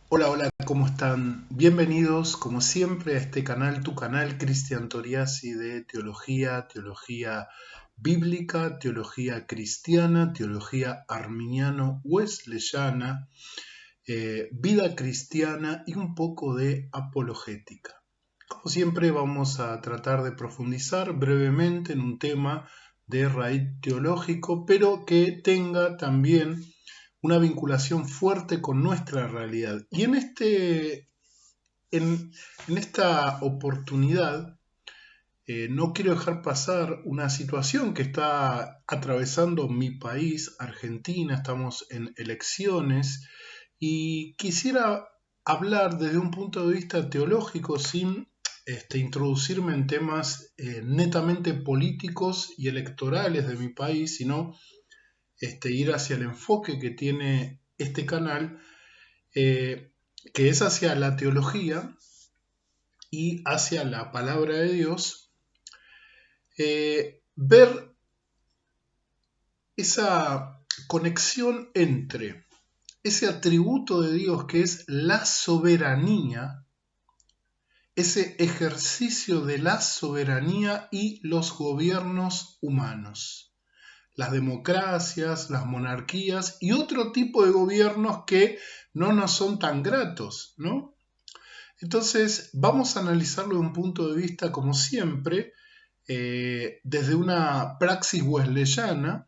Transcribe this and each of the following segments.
Hola, hola, ¿cómo están? Bienvenidos, como siempre, a este canal, tu canal Cristian Toriasi de teología, teología bíblica, teología cristiana, teología arminiano-wesleyana, vida cristiana y un poco de apologética. Como siempre, vamos a tratar de profundizar brevemente en un tema de raíz teológico, pero que tenga también una vinculación fuerte con nuestra realidad. Y en esta oportunidad no quiero dejar pasar una situación que está atravesando mi país, Argentina. Estamos en elecciones y quisiera hablar desde un punto de vista teológico sin introducirme en temas netamente políticos y electorales de mi país, sino ir hacia el enfoque que tiene este canal, eh, que es hacia la teología y hacia la palabra de Dios, ver esa conexión entre ese atributo de Dios que es la soberanía, ese ejercicio de la soberanía y los gobiernos humanos, las democracias, las monarquías y otro tipo de gobiernos que no nos son tan gratos, ¿no? Entonces, vamos a analizarlo de un punto de vista, como siempre, desde una praxis wesleyana,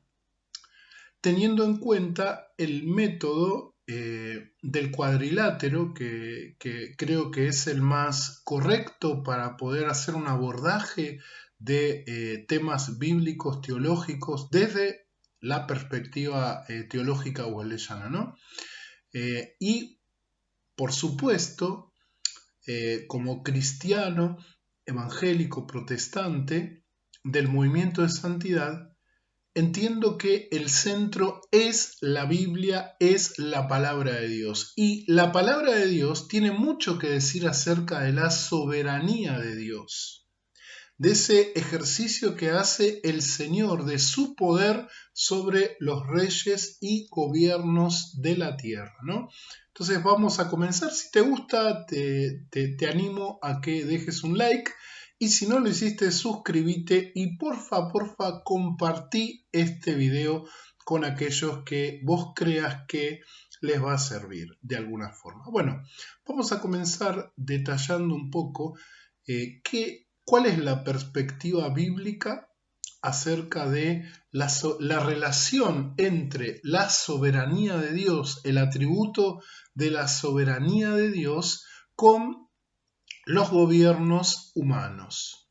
teniendo en cuenta el método del cuadrilátero, que creo que es el más correcto para poder hacer un abordaje de temas bíblicos, teológicos, desde la perspectiva teológica wesleyana, ¿no? Y, por supuesto, como cristiano, evangélico, protestante, del movimiento de santidad, entiendo que el centro es la Biblia, es la palabra de Dios. Y la palabra de Dios tiene mucho que decir acerca de la soberanía de Dios, de ese ejercicio que hace el Señor de su poder sobre los reyes y gobiernos de la tierra, ¿no? Entonces vamos a comenzar. Si te gusta, te animo a que dejes un like. Y si no lo hiciste, suscríbete y porfa, compartí este video con aquellos que vos creas que les va a servir de alguna forma. Bueno, vamos a comenzar detallando un poco cuál es la perspectiva bíblica acerca de la relación entre la soberanía de Dios, el atributo de la soberanía de Dios, con los gobiernos humanos.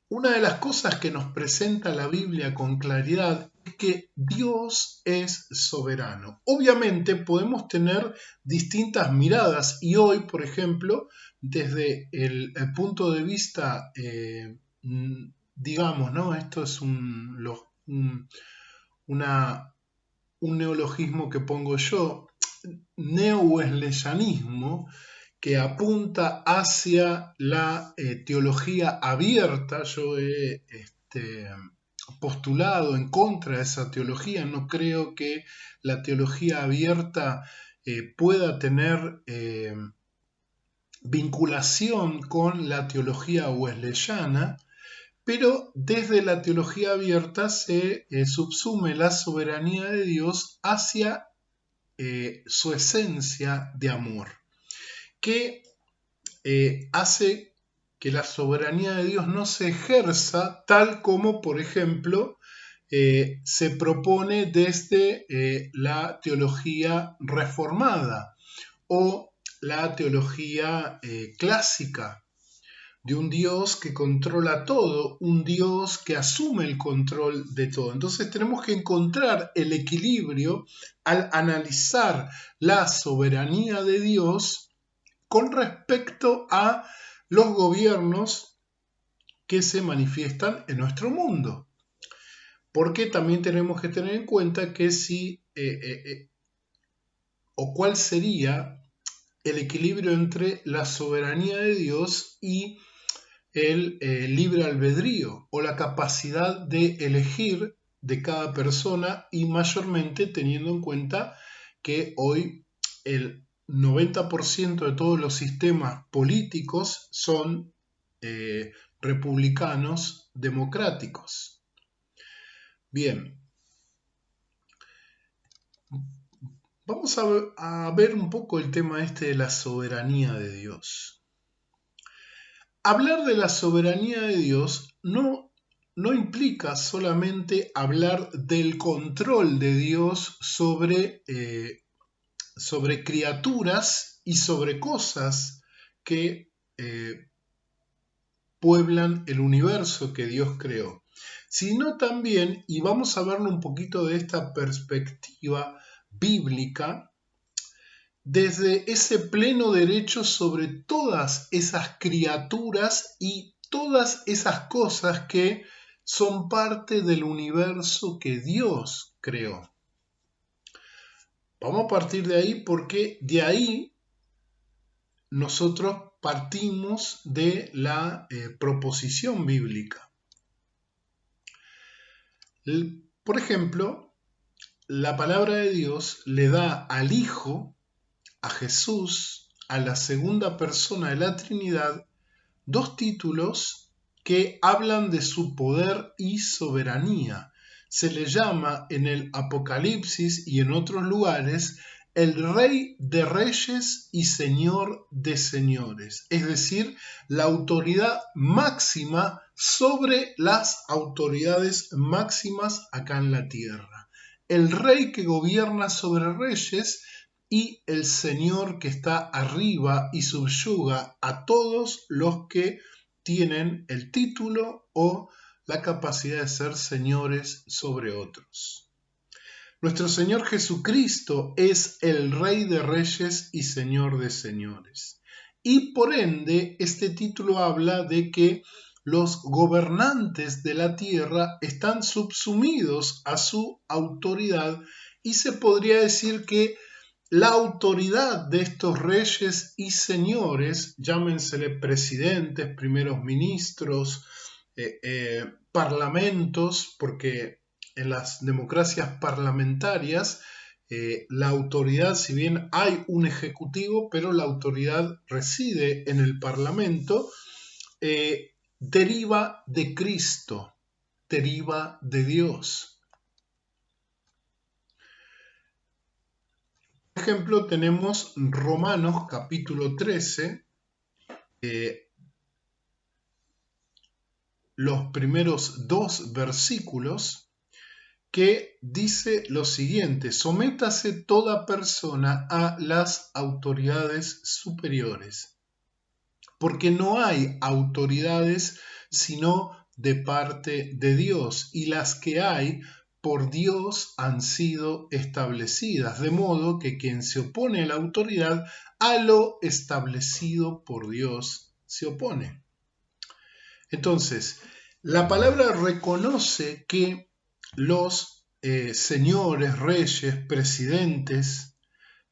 Una de las cosas que nos presenta la Biblia con claridad es que Dios es soberano. Obviamente podemos tener distintas miradas y hoy, por ejemplo, desde el punto de vista, digamos, ¿no? Esto es una, un neologismo que pongo yo, neo-wesleyanismo, que apunta hacia la teología abierta. Yo he postulado en contra de esa teología. No creo que la teología abierta pueda tener vinculación con la teología wesleyana, pero desde la teología abierta se subsume la soberanía de Dios hacia su esencia de amor, que hace que la soberanía de Dios no se ejerza tal como, por ejemplo, se propone desde la teología reformada o la teología clásica, de un Dios que controla todo, un Dios que asume el control de todo. Entonces tenemos que encontrar el equilibrio al analizar la soberanía de Dios con respecto a los gobiernos que se manifiestan en nuestro mundo. Porque también tenemos que tener en cuenta que o cuál sería el equilibrio entre la soberanía de Dios y el libre albedrío o la capacidad de elegir de cada persona, y mayormente teniendo en cuenta que hoy el 90% de todos los sistemas políticos son republicanos democráticos. Bien, vamos a ver un poco el tema este de la soberanía de Dios. Hablar de la soberanía de Dios no implica solamente hablar del control de Dios sobre criaturas y sobre cosas que pueblan el universo que Dios creó, sino también, y vamos a verlo un poquito de esta perspectiva bíblica, desde ese pleno derecho sobre todas esas criaturas y todas esas cosas que son parte del universo que Dios creó. Vamos a partir de ahí porque de ahí nosotros partimos de la proposición bíblica. Por ejemplo, la palabra de Dios le da al Hijo, a Jesús, a la segunda persona de la Trinidad, dos títulos que hablan de su poder y soberanía. Se le llama en el Apocalipsis y en otros lugares el Rey de Reyes y Señor de Señores, es decir, la autoridad máxima sobre las autoridades máximas acá en la tierra. El Rey que gobierna sobre reyes y el Señor que está arriba y subyuga a todos los que tienen el título o la capacidad de ser señores sobre otros. Nuestro Señor Jesucristo es el Rey de Reyes y Señor de Señores. Y por ende, este título habla de que los gobernantes de la tierra están subsumidos a su autoridad y se podría decir que la autoridad de estos reyes y señores, llámensele presidentes, primeros ministros, parlamentos, porque en las democracias parlamentarias la autoridad, si bien hay un ejecutivo, pero la autoridad reside en el parlamento, deriva de Cristo, deriva de Dios. Por ejemplo, tenemos Romanos capítulo 13, los primeros 2 versículos, que dice lo siguiente: sométase toda persona a las autoridades superiores, porque no hay autoridades sino de parte de Dios, y las que hay por Dios han sido establecidas, de modo que quien se opone a la autoridad, a lo establecido por Dios se opone. Entonces, la palabra reconoce que los señores, reyes, presidentes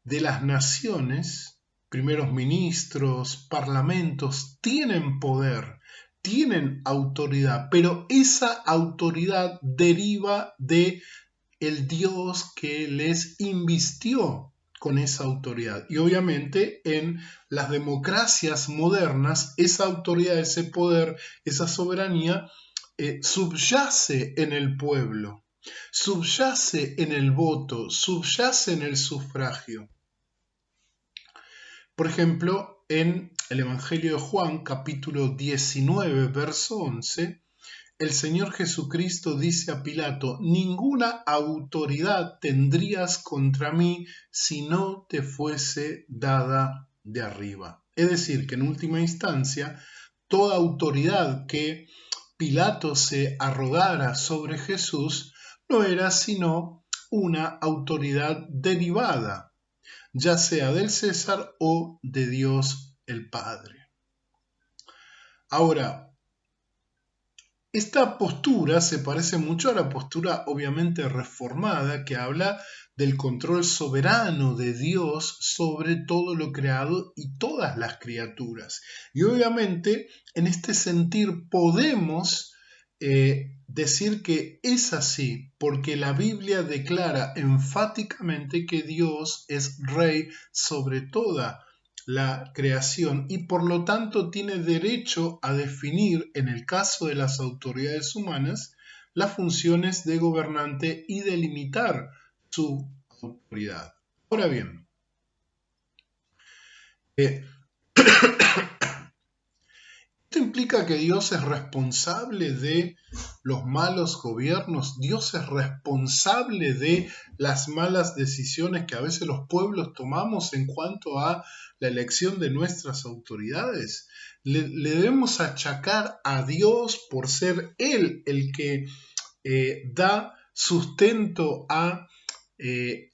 de las naciones, primeros ministros, parlamentos, tienen poder, tienen autoridad, pero esa autoridad deriva de el Dios que les invistió con esa autoridad. Y obviamente en las democracias modernas, esa autoridad, ese poder, esa soberanía subyace en el pueblo, subyace en el voto, subyace en el sufragio. Por ejemplo, en el Evangelio de Juan, capítulo 19, verso 11, el Señor Jesucristo dice a Pilato: ninguna autoridad tendrías contra mí si no te fuese dada de arriba. Es decir, que en última instancia, toda autoridad que Pilato se arrogara sobre Jesús no era sino una autoridad derivada, ya sea del César o de Dios el Padre. Ahora, esta postura se parece mucho a la postura obviamente reformada que habla del control soberano de Dios sobre todo lo creado y todas las criaturas. Y obviamente en este sentir podemos decir que es así, porque la Biblia declara enfáticamente que Dios es rey sobre toda la creación y por lo tanto tiene derecho a definir, en el caso de las autoridades humanas, las funciones de gobernante y delimitar su autoridad. Ahora bien, esto implica que Dios es responsable de los malos gobiernos, Dios es responsable de las malas decisiones que a veces los pueblos tomamos en cuanto a la elección de nuestras autoridades. Le debemos achacar a Dios por ser Él el que da sustento a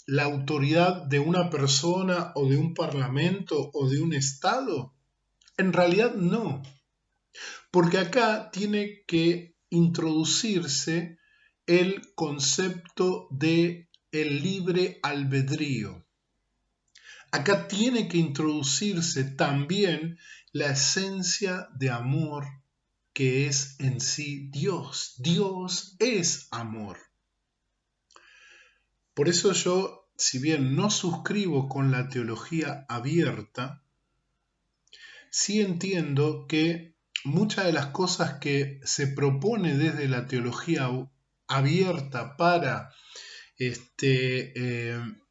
la autoridad de una persona o de un parlamento o de un estado. En realidad no. Porque acá tiene que introducirse el concepto de el libre albedrío. Acá tiene que introducirse también la esencia de amor que es en sí Dios. Dios es amor. Por eso yo, si bien no suscribo con la teología abierta, sí entiendo que muchas de las cosas que se propone desde la teología abierta para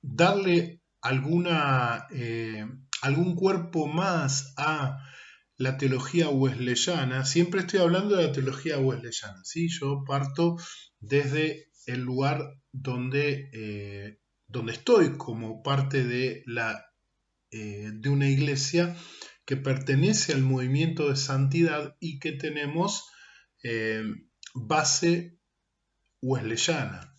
darle algún cuerpo más a la teología wesleyana, siempre estoy hablando de la teología wesleyana, ¿sí? Yo parto desde el lugar donde estoy como parte de una iglesia que pertenece al movimiento de santidad y que tenemos base wesleyana.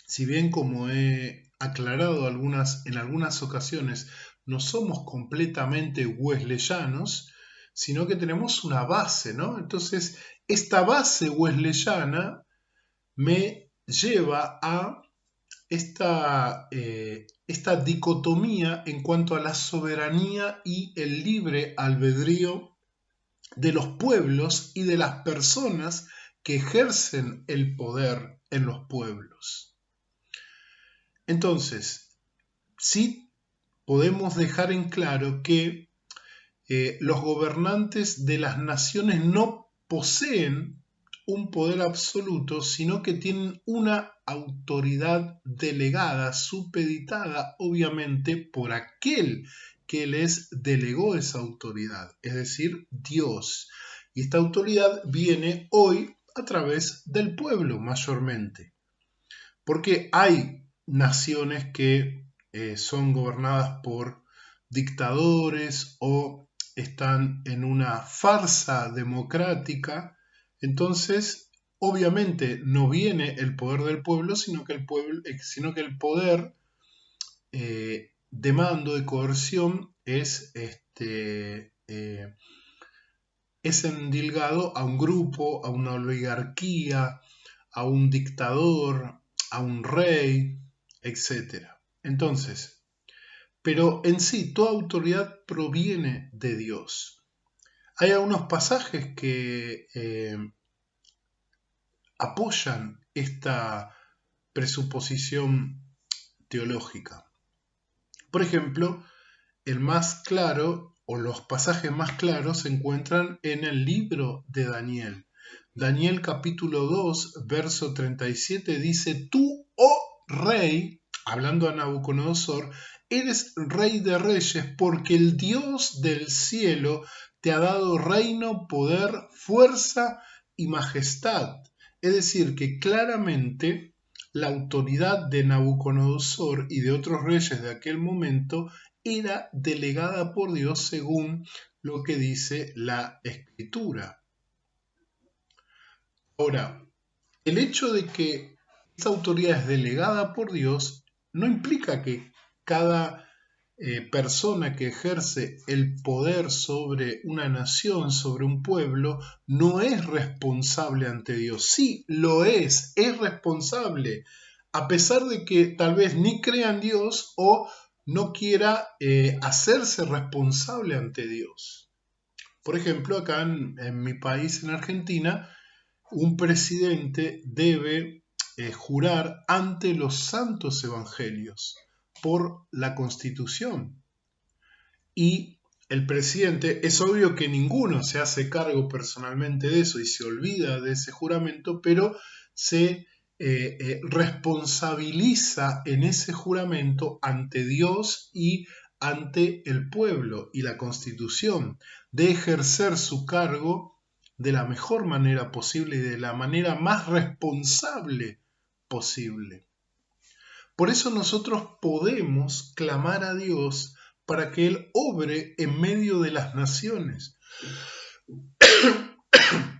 Si bien, como he aclarado en algunas ocasiones, no somos completamente wesleyanos, sino que tenemos una base, ¿no? Entonces, esta base wesleyana me lleva a esta dicotomía en cuanto a la soberanía y el libre albedrío de los pueblos y de las personas que ejercen el poder en los pueblos. Entonces, sí podemos dejar en claro que los gobernantes de las naciones no poseen un poder absoluto, sino que tienen una autoridad delegada, supeditada, obviamente, por aquel que les delegó esa autoridad, es decir, Dios. Y esta autoridad viene hoy a través del pueblo, mayormente. Porque hay naciones que son gobernadas por dictadores o están en una farsa democrática, entonces obviamente no viene el poder del pueblo, sino que el poder de mando, de coerción, es endilgado a un grupo, a una oligarquía, a un dictador, a un rey, etc. Entonces, pero en sí, toda autoridad proviene de Dios. Hay algunos pasajes que apoyan esta presuposición teológica. Por ejemplo, el más claro o los pasajes más claros se encuentran en el libro de Daniel. Daniel capítulo 2, verso 37 dice: Tú, oh rey, hablando a Nabucodonosor, eres rey de reyes porque el Dios del cielo te ha dado reino, poder, fuerza y majestad. Es decir, que claramente la autoridad de Nabucodonosor y de otros reyes de aquel momento era delegada por Dios según lo que dice la Escritura. Ahora, el hecho de que esa autoridad es delegada por Dios no implica que cada persona que ejerce el poder sobre una nación, sobre un pueblo, no es responsable ante Dios. Sí, lo es responsable, a pesar de que tal vez ni crea en Dios o no quiera hacerse responsable ante Dios. Por ejemplo, acá en mi país, en Argentina, un presidente debe jurar ante los santos evangelios por la Constitución. Y el presidente, es obvio que ninguno se hace cargo personalmente de eso y se olvida de ese juramento, pero se responsabiliza en ese juramento ante Dios y ante el pueblo y la Constitución de ejercer su cargo de la mejor manera posible y de la manera más responsable posible. Por eso nosotros podemos clamar a Dios para que Él obre en medio de las naciones.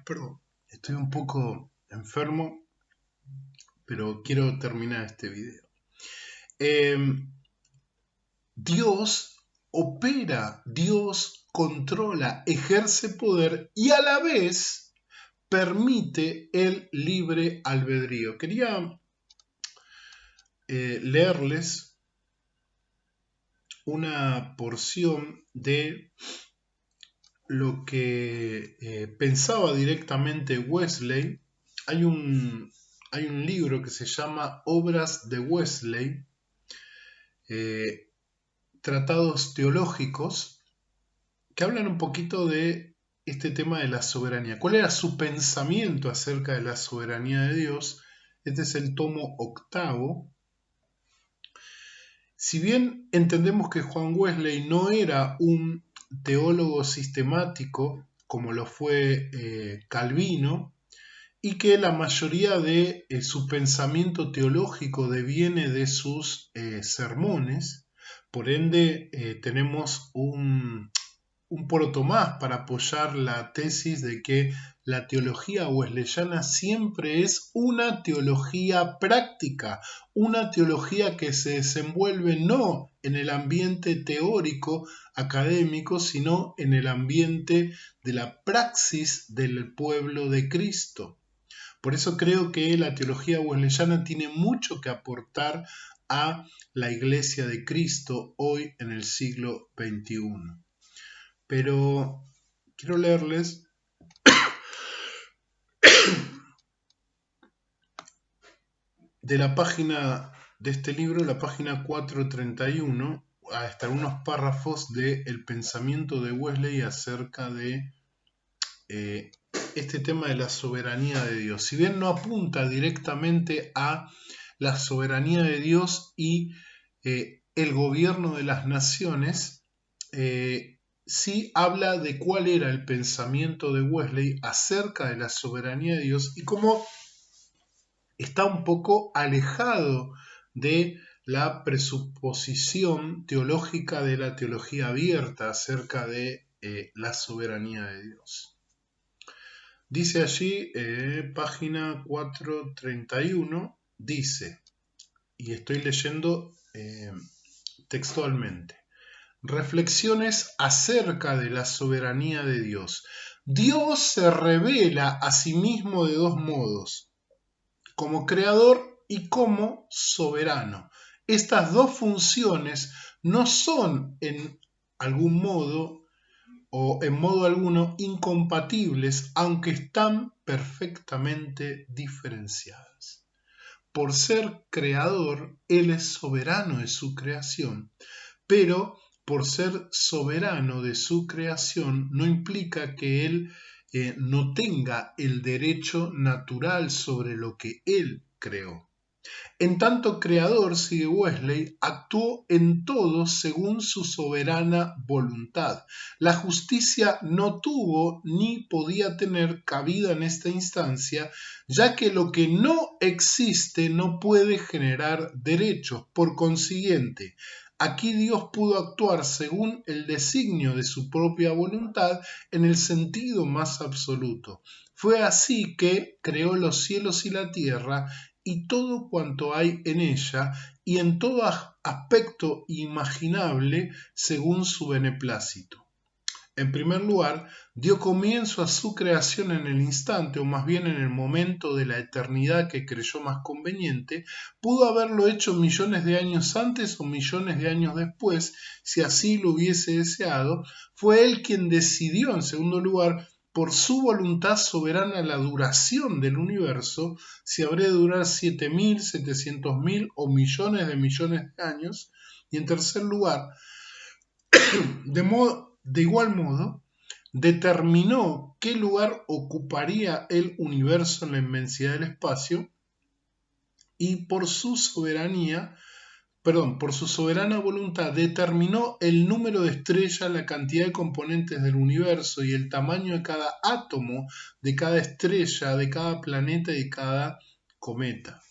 Perdón, estoy un poco enfermo, pero quiero terminar este video. Dios opera, Dios controla, ejerce poder y a la vez permite el libre albedrío. Quería leerles una porción de lo que pensaba directamente Wesley. Hay un libro que se llama Obras de Wesley, tratados teológicos, que hablan un poquito de este tema de la soberanía. ¿Cuál era su pensamiento acerca de la soberanía de Dios? Este es el tomo 8. Si bien entendemos que Juan Wesley no era un teólogo sistemático como lo fue Calvino, y que la mayoría de su pensamiento teológico deviene de sus sermones, por ende tenemos un poroto más para apoyar la tesis de que la teología wesleyana siempre es una teología práctica, una teología que se desenvuelve no en el ambiente teórico académico, sino en el ambiente de la praxis del pueblo de Cristo. Por eso creo que la teología wesleyana tiene mucho que aportar a la Iglesia de Cristo hoy en el siglo XXI. Pero quiero leerles de la página de este libro, la página 431, hasta unos párrafos del pensamiento de Wesley acerca de este tema de la soberanía de Dios. Si bien no apunta directamente a la soberanía de Dios y el gobierno de las naciones, sí habla de cuál era el pensamiento de Wesley acerca de la soberanía de Dios y cómo está un poco alejado de la presuposición teológica de la teología abierta acerca de la soberanía de Dios. Dice allí, página 431, dice, y estoy leyendo textualmente, reflexiones acerca de la soberanía de Dios. Dios se revela a sí mismo de dos modos, como creador y como soberano. Estas dos funciones no son en algún modo o en modo alguno incompatibles, aunque están perfectamente diferenciadas. Por ser creador, Él es soberano de su creación, pero por ser soberano de su creación no implica que Él no tenga el derecho natural sobre lo que Él creó. En tanto creador, sigue Wesley, actuó en todo según su soberana voluntad. La justicia no tuvo ni podía tener cabida en esta instancia, ya que lo que no existe no puede generar derechos. Por consiguiente, aquí Dios pudo actuar según el designio de su propia voluntad en el sentido más absoluto. Fue así que creó los cielos y la tierra y todo cuanto hay en ella, y en todo aspecto imaginable según su beneplácito. En primer lugar, dio comienzo a su creación en el instante, o más bien en el momento de la eternidad que creyó más conveniente. Pudo haberlo hecho millones de años antes o millones de años después, si así lo hubiese deseado. Fue él quien decidió, en segundo lugar, por su voluntad soberana la duración del universo, si habrá de durar 7.000, 700.000 o millones de años. Y en tercer lugar, de igual modo, determinó qué lugar ocuparía el universo en la inmensidad del espacio y por su soberana voluntad determinó el número de estrellas, la cantidad de componentes del universo y el tamaño de cada átomo, de cada estrella, de cada planeta y de cada cometa.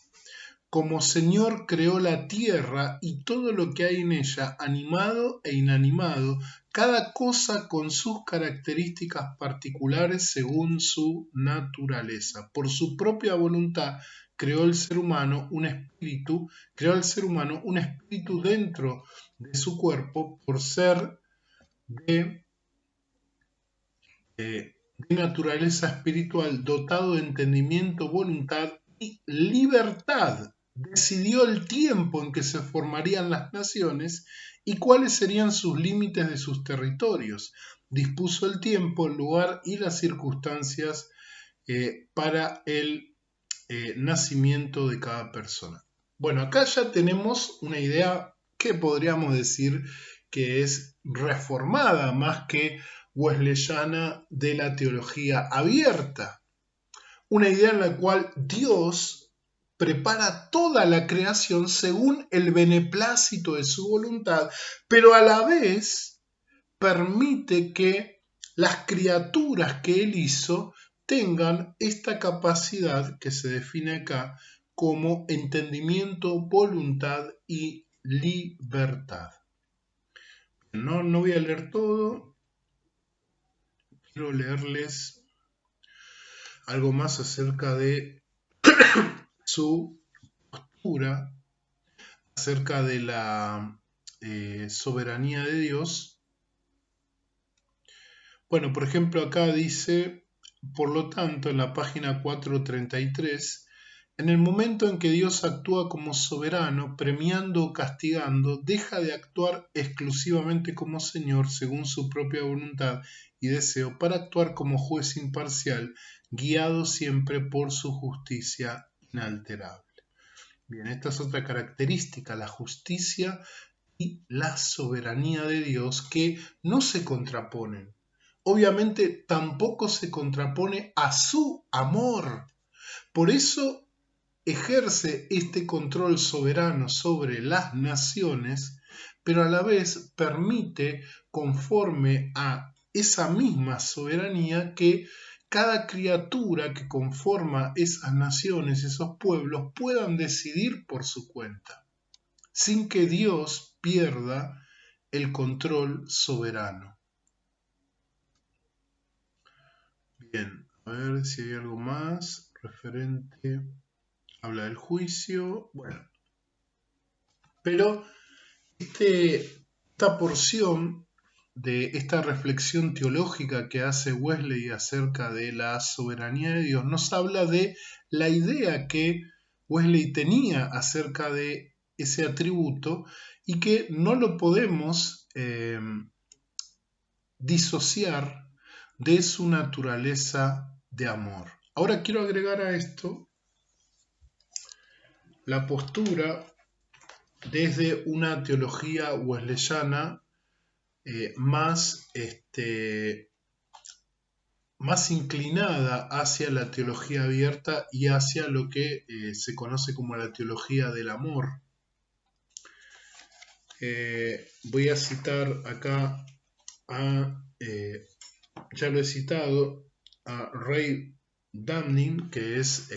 Como Señor creó la tierra y todo lo que hay en ella, animado e inanimado, cada cosa con sus características particulares según su naturaleza. Por su propia voluntad creó al ser humano un espíritu dentro de su cuerpo por ser de naturaleza espiritual, dotado de entendimiento, voluntad y libertad. Decidió el tiempo en que se formarían las naciones y cuáles serían sus límites de sus territorios. Dispuso el tiempo, el lugar y las circunstancias para el nacimiento de cada persona. Bueno, acá ya tenemos una idea que podríamos decir que es reformada más que wesleyana de la teología abierta. Una idea en la cual Dios prepara toda la creación según el beneplácito de su voluntad, pero a la vez permite que las criaturas que Él hizo tengan esta capacidad que se define acá como entendimiento, voluntad y libertad. No voy a leer todo, quiero leerles algo más acerca de su postura, acerca de la soberanía de Dios. Bueno, por ejemplo, acá dice, por lo tanto, en la página 433, en el momento en que Dios actúa como soberano, premiando o castigando, deja de actuar exclusivamente como Señor según su propia voluntad y deseo para actuar como juez imparcial, guiado siempre por su justicia inalterable. Bien, esta es otra característica, la justicia y la soberanía de Dios, que no se contraponen. Obviamente tampoco se contrapone a su amor. Por eso ejerce este control soberano sobre las naciones, pero a la vez permite, conforme a esa misma soberanía, que cada criatura que conforma esas naciones, esos pueblos, puedan decidir por su cuenta, sin que Dios pierda el control soberano. Bien, a ver si hay algo más referente. Habla del juicio, bueno. Pero esta porción de esta reflexión teológica que hace Wesley acerca de la soberanía de Dios nos habla de la idea que Wesley tenía acerca de ese atributo y que no lo podemos disociar de su naturaleza de amor. Ahora quiero agregar a esto la postura desde una teología wesleyana más inclinada hacia la teología abierta y hacia lo que se conoce como la teología del amor. Voy a citar acá ya lo he citado, a Ray Damning, que es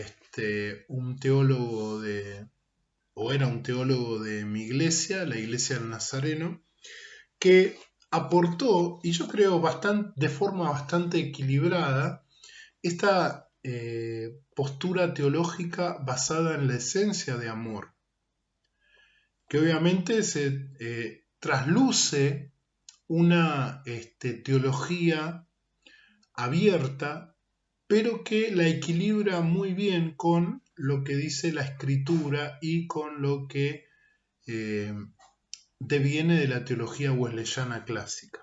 un teólogo era un teólogo de mi iglesia, la iglesia del Nazareno, que aportó, y yo creo de forma bastante equilibrada, esta postura teológica basada en la esencia de amor, que obviamente se trasluce una teología abierta, pero que la equilibra muy bien con lo que dice la Escritura y con lo que deviene de la teología wesleyana clásica.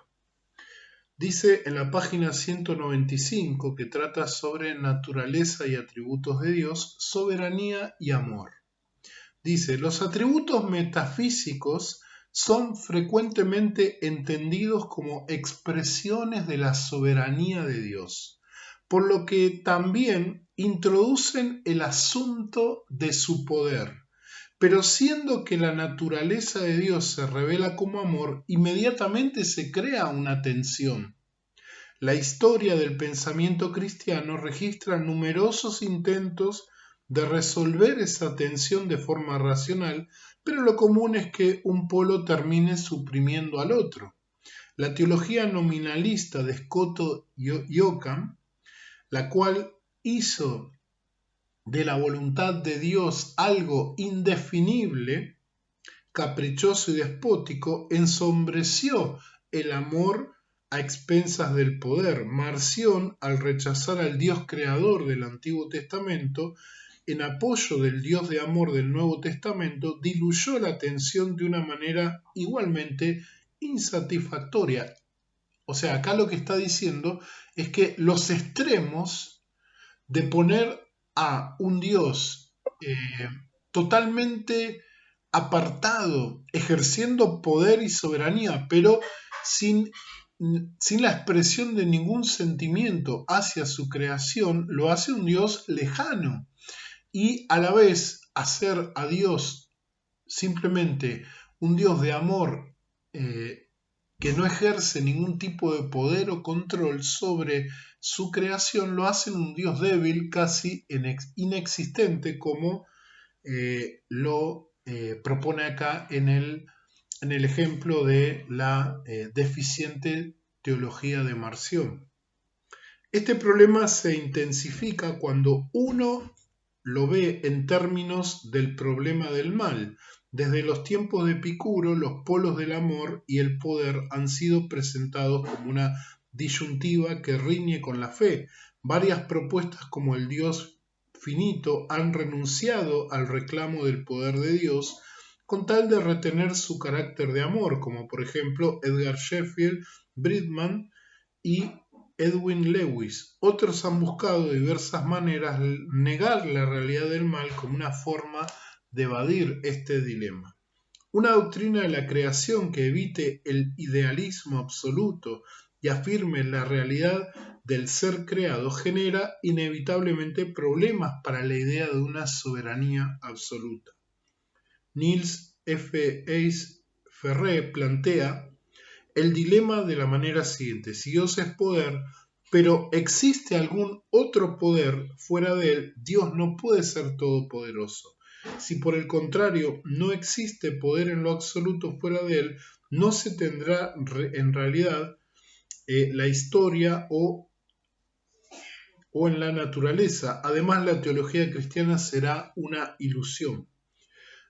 Dice en la página 195, que trata sobre naturaleza y atributos de Dios, soberanía y amor. Dice, los atributos metafísicos son frecuentemente entendidos como expresiones de la soberanía de Dios, por lo que también introducen el asunto de su poder. Pero siendo que la naturaleza de Dios se revela como amor, inmediatamente se crea una tensión. La historia del pensamiento cristiano registra numerosos intentos de resolver esa tensión de forma racional, pero lo común es que un polo termine suprimiendo al otro. La teología nominalista de Scott y Occam, la cual hizo de la voluntad de Dios algo indefinible, caprichoso y despótico, ensombreció el amor a expensas del poder. Marción, al rechazar al Dios creador del Antiguo Testamento, en apoyo del Dios de amor del Nuevo Testamento, diluyó la tensión de una manera igualmente insatisfactoria. O sea, acá lo que está diciendo es que los extremos de poner a un Dios totalmente apartado, ejerciendo poder y soberanía, pero sin la expresión de ningún sentimiento hacia su creación, lo hace un Dios lejano. Y a la vez hacer a Dios simplemente un Dios de amor que no ejerce ningún tipo de poder o control sobre su creación, lo hace un Dios débil, casi inexistente, como lo propone acá en el ejemplo de la deficiente teología de Marción. Este problema se intensifica cuando uno lo ve en términos del problema del mal. Desde los tiempos de Epicuro, los polos del amor y el poder han sido presentados como una disyuntiva que riñe con la fe. Varias propuestas como el Dios finito han renunciado al reclamo del poder de Dios con tal de retener su carácter de amor, como por ejemplo Edgar Sheffield, Bridgman y Edwin Lewis. Otros han buscado de diversas maneras negar la realidad del mal como una forma de evadir este dilema. Una doctrina de la creación que evite el idealismo absoluto y afirme la realidad del ser creado genera inevitablemente problemas para la idea de una soberanía absoluta. Niels F. Ferré plantea el dilema de la manera siguiente: si Dios es poder, pero existe algún otro poder fuera de él, Dios no puede ser todopoderoso. Si por el contrario no existe poder en lo absoluto fuera de él, no se tendrá en realidad la historia o en la naturaleza. Además, la teología cristiana será una ilusión.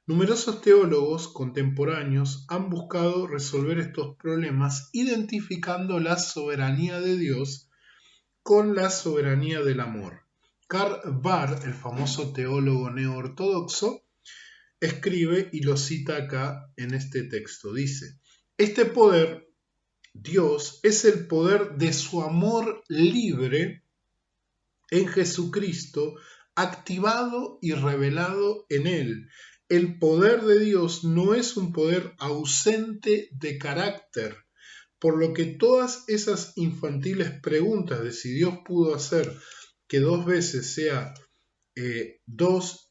Numerosos teólogos contemporáneos han buscado resolver estos problemas identificando la soberanía de Dios con la soberanía del amor. Karl Barth, el famoso teólogo neoortodoxo, escribe y lo cita acá en este texto. Dice: este poder, Dios, es el poder de su amor libre en Jesucristo, activado y revelado en él. El poder de Dios no es un poder ausente de carácter, por lo que todas esas infantiles preguntas de si Dios pudo hacer que 2 veces sea 2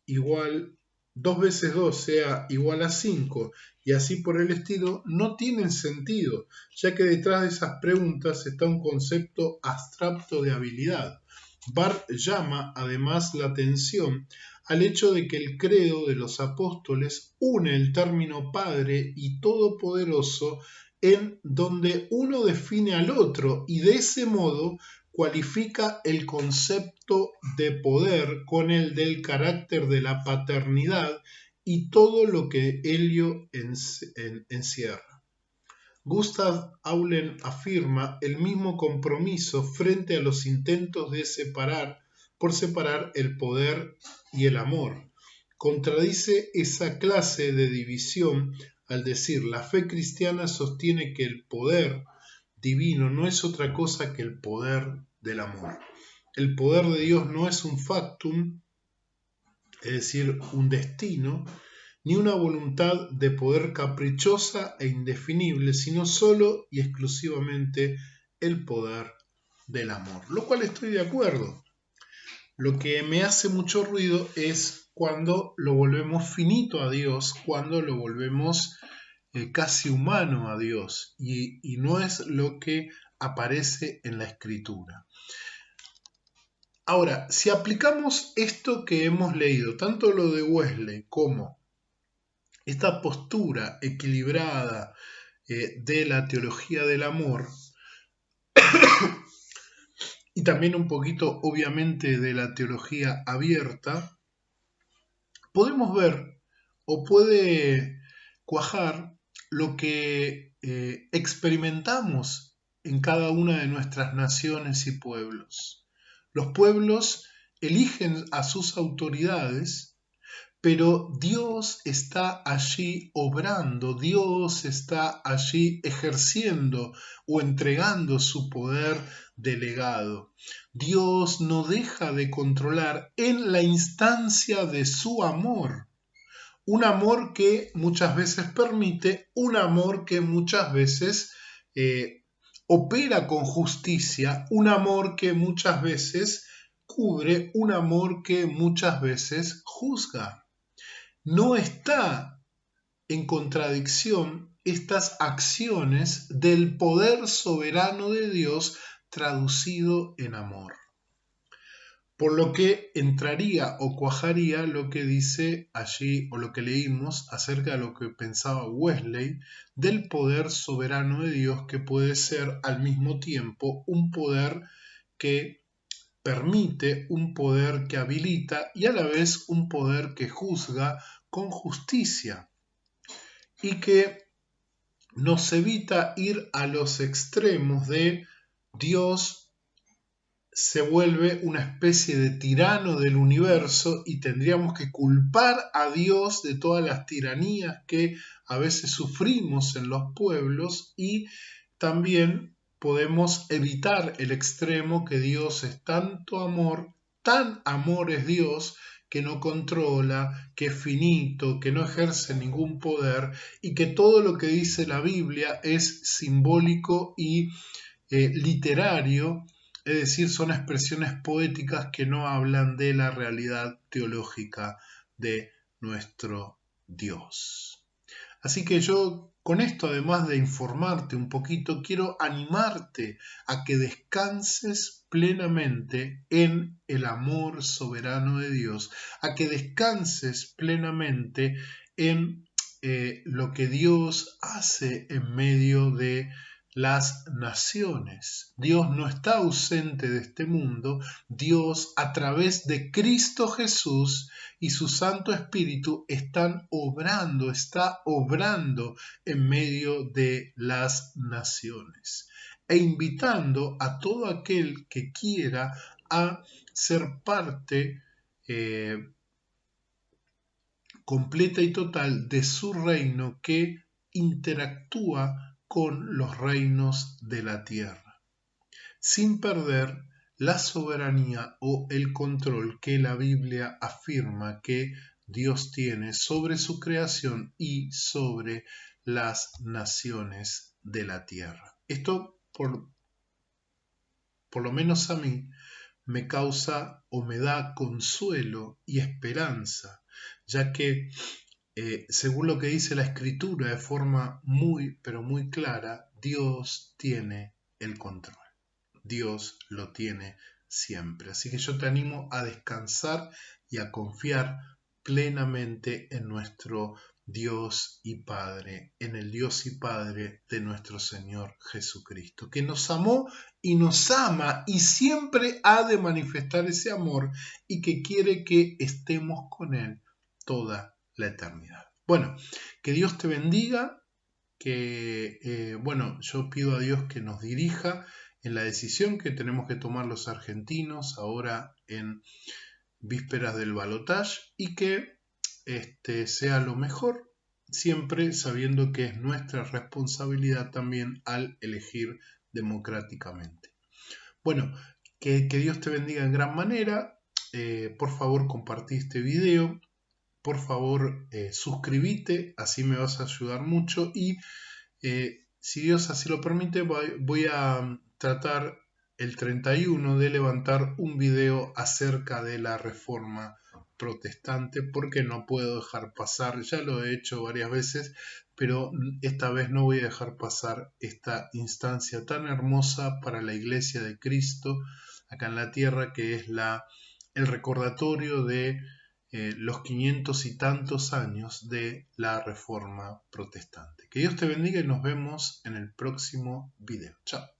veces 2 sea igual a 5 y así por el estilo, no tienen sentido, ya que detrás de esas preguntas está un concepto abstracto de habilidad. Barth llama además la atención al hecho de que el credo de los apóstoles une el término Padre y Todopoderoso, en donde uno define al otro y de ese modo cualifica el concepto de poder con el del carácter de la paternidad y todo lo que ello encierra. Gustav Aulen afirma el mismo compromiso frente a los intentos de separar el poder y el amor. Contradice esa clase de división al decir: la fe cristiana sostiene que el poder divino no es otra cosa que el poder del amor. El poder de Dios no es un factum, es decir, un destino, ni una voluntad de poder caprichosa e indefinible, sino solo y exclusivamente el poder del amor. Lo cual estoy de acuerdo. Lo que me hace mucho ruido es cuando lo volvemos finito a Dios, cuando lo volvemos casi humano a Dios, y no es lo que aparece en la Escritura. Ahora, si aplicamos esto que hemos leído, tanto lo de Wesley como esta postura equilibrada de la teología del amor, y también un poquito, obviamente, de la teología abierta, podemos ver o puede cuajar lo que experimentamos en cada una de nuestras naciones y pueblos. Los pueblos eligen a sus autoridades, pero Dios está allí obrando, Dios está allí ejerciendo o entregando su poder delegado. Dios no deja de controlar en la instancia de su amor. Un amor que muchas veces permite, un amor que muchas veces opera con justicia, un amor que muchas veces cubre, un amor que muchas veces juzga. No está en contradicción estas acciones del poder soberano de Dios traducido en amor. Por lo que entraría o cuajaría lo que dice allí o lo que leímos acerca de lo que pensaba Wesley del poder soberano de Dios, que puede ser al mismo tiempo un poder que permite, un poder que habilita y a la vez un poder que juzga con justicia y que nos evita ir a los extremos de Dios se vuelve una especie de tirano del universo y tendríamos que culpar a Dios de todas las tiranías que a veces sufrimos en los pueblos, y también podemos evitar el extremo que Dios es tanto amor, tan amor es Dios, que no controla, que es finito, que no ejerce ningún poder y que todo lo que dice la Biblia es simbólico y literario, es decir, son expresiones poéticas que no hablan de la realidad teológica de nuestro Dios. Así que yo con esto, además de informarte un poquito, quiero animarte a que descanses plenamente en el amor soberano de Dios, a que descanses plenamente en lo que Dios hace en medio de las naciones. Dios no está ausente de este mundo. Dios, a través de Cristo Jesús y su Santo Espíritu, está obrando en medio de las naciones e invitando a todo aquel que quiera a ser parte completa y total de su reino, que interactúa con los reinos de la tierra, sin perder la soberanía o el control que la Biblia afirma que Dios tiene sobre su creación y sobre las naciones de la tierra. Esto, por lo menos a mí, me causa o me da consuelo y esperanza, ya que según lo que dice la Escritura de forma muy, pero muy clara, Dios tiene el control. Dios lo tiene siempre. Así que yo te animo a descansar y a confiar plenamente en nuestro Dios y Padre, en el Dios y Padre de nuestro Señor Jesucristo, que nos amó y nos ama y siempre ha de manifestar ese amor y que quiere que estemos con Él toda la eternidad. Bueno, que Dios te bendiga, que yo pido a Dios que nos dirija en la decisión que tenemos que tomar los argentinos ahora en vísperas del balotaje, y que sea lo mejor, siempre sabiendo que es nuestra responsabilidad también al elegir democráticamente. Bueno, que Dios te bendiga en gran manera. Por favor, compartí este video. Por favor, suscríbete, así me vas a ayudar mucho. Y si Dios así lo permite, voy a tratar el 31 de levantar un video acerca de la Reforma Protestante, porque no puedo dejar pasar, ya lo he hecho varias veces, pero esta vez no voy a dejar pasar esta instancia tan hermosa para la Iglesia de Cristo acá en la tierra, que es el recordatorio de los 500 y tantos años de la Reforma Protestante. Que Dios te bendiga y nos vemos en el próximo video. Chao.